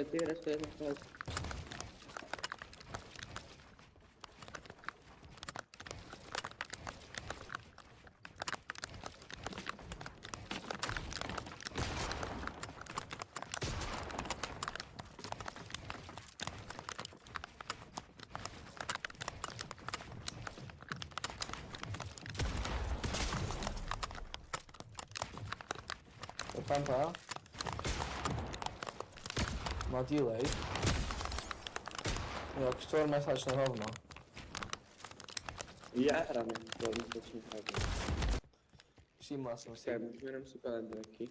ty hraš to jedno spolu. Pampa má delay. Jak 4-mesačné hovno. Ja hram to mesačný hračný. Všimla som si. Počkaj, žerem si kalendreky.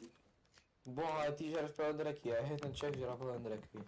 Boha, aj ty žereš pelendreky, aj ten Čech žera pelendreky.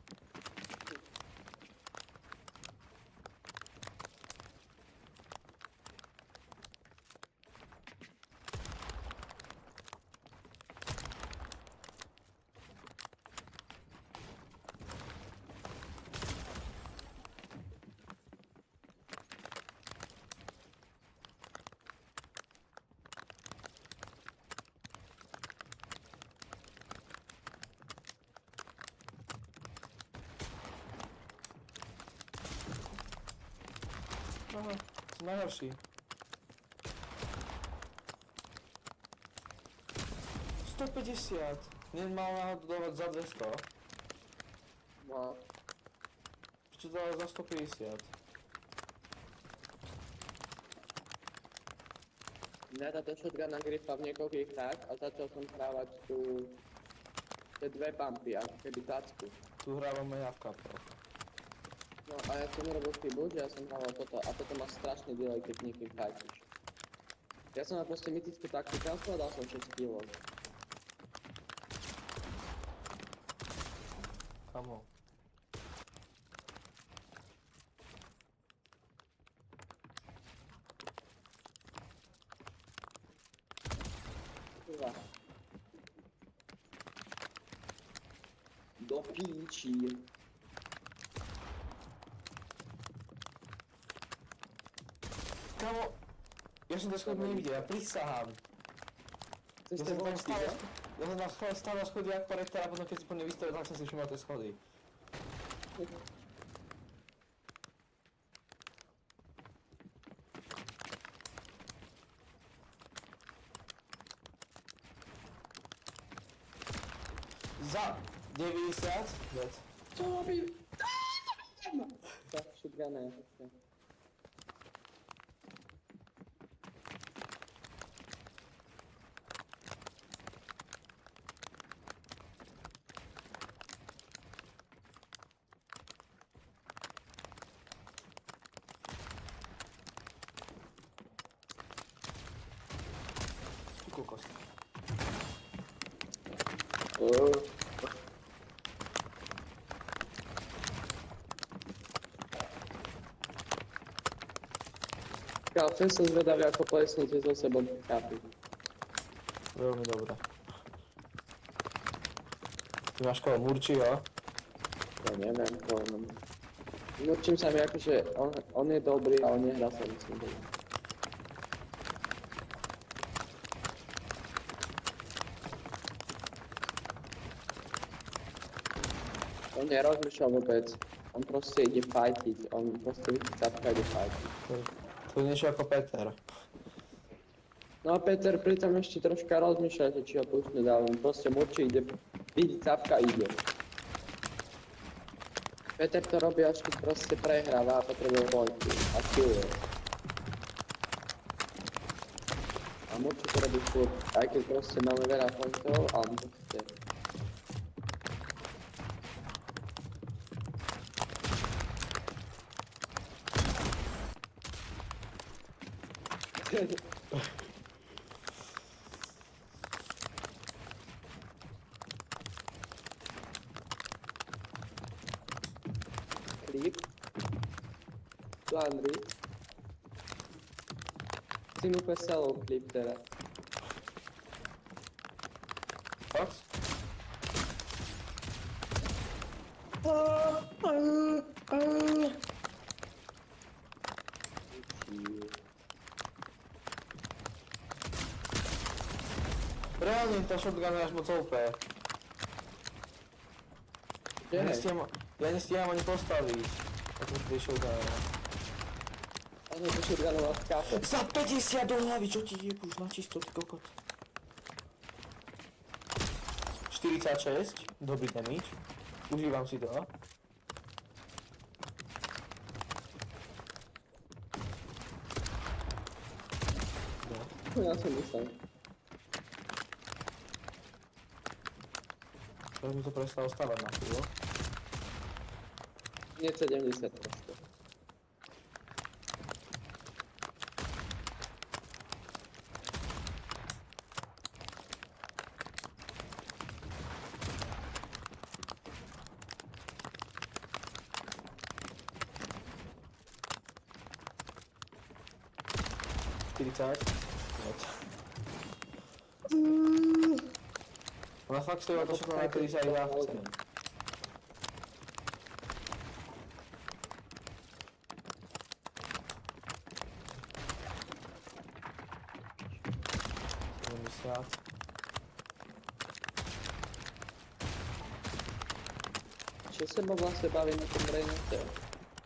Aha, som najhorší. 150. Nemal náhodou dávať za 200. No. Prečo to dával za 150? Ja táto shotgun nagrifa v niekoľkých hrách a začal som hrávať tu tie dve pumpy, ako keby tacku. Tu hrávame ja v kapoch. No a ja som urobil chybu, že ja som hrával toto a toto má strašný delay, keď niekým fightíš. Ja som mal proste mytickú taktikáciu a dal som 6 kg. Kamo. Kurva. Do píči. Kamo, ja som to skôr nevidel, ja prisahám. Chceš Ja tie som tam vojsky, že? stával schody jak parektor a potom keď si po mne vystavil, tak som si všimol tie schody. Za 90 let. Čo robím? Za shotgunem. Ty kokos. Káfem som zvedavý, ako plesnete so sebou kápy. Veľmi dobré. Ty máš koho Murči, jo? Ja neviem, Určím sa mi akože, on je dobrý a on nehrá sa myslím dobrý. On nerozmýšľa vôbec, on proste ide fightiť, on proste vycapka ide fightiť. To je niečo ako Peter. No a Peter pritom ešte troška rozmýšľa, že či ho pustnú ďalej, on proste murčí, ide, vidí capka, ide. Peter to robí až keď proste prehráva a potrebuje pointy a killuje. A murčí to robí furt, aj keď proste máme veľa pointov a on to chce. Klip. Tu Andri. Si mu peselou klip teraz. Fakt? Reálne tá shotgun je až moc OP. Ja nestíham ani postaviť. Ako to vyšiel do... Áno, to shotgunová skápe. Za 50 do hlavy, čo ti jebúš na čisto, ty kokot. 46, dobrý damage. Užívam si to. Ja som myslel. Teraz mi to prestalo stavať na chvíľu. Nie 70 proste. Ona fakt stojí o to, čo to nakedy sa aj ja chcem. Čo sa ma vlastne baví na tom Reynolde?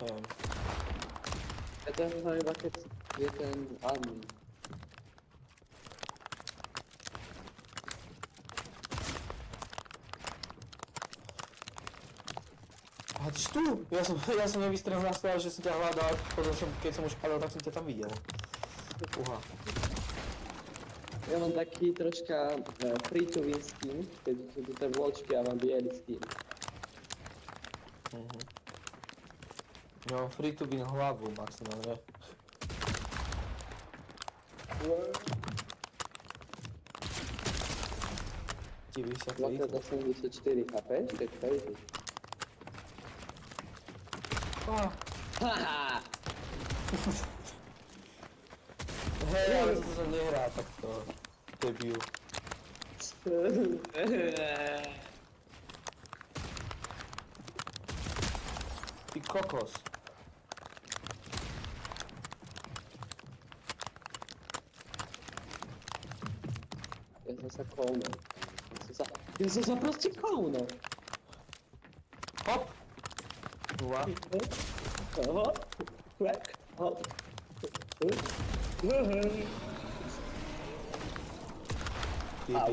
Neviem. Ja to mám iba keď je ten admin. A ty si tu? Ja som nevystrel nastavil, že som ťa hľadal, potom keď som už padal, tak som ťa tam videl. Uha. Ja mám taký troška free to win skin, keď sú tu tie vločky a mám bielý skin. Ja mám free to win hlavu maximálne. Vlastne 84 HP, to je crazy. Haha! Hej, ale to sa nehrá takto. Debil. Ty kokos. Ja som sa kolnul. Ja som sa proste kolnul. Hop! Nula. Hop, crack, hop. Ty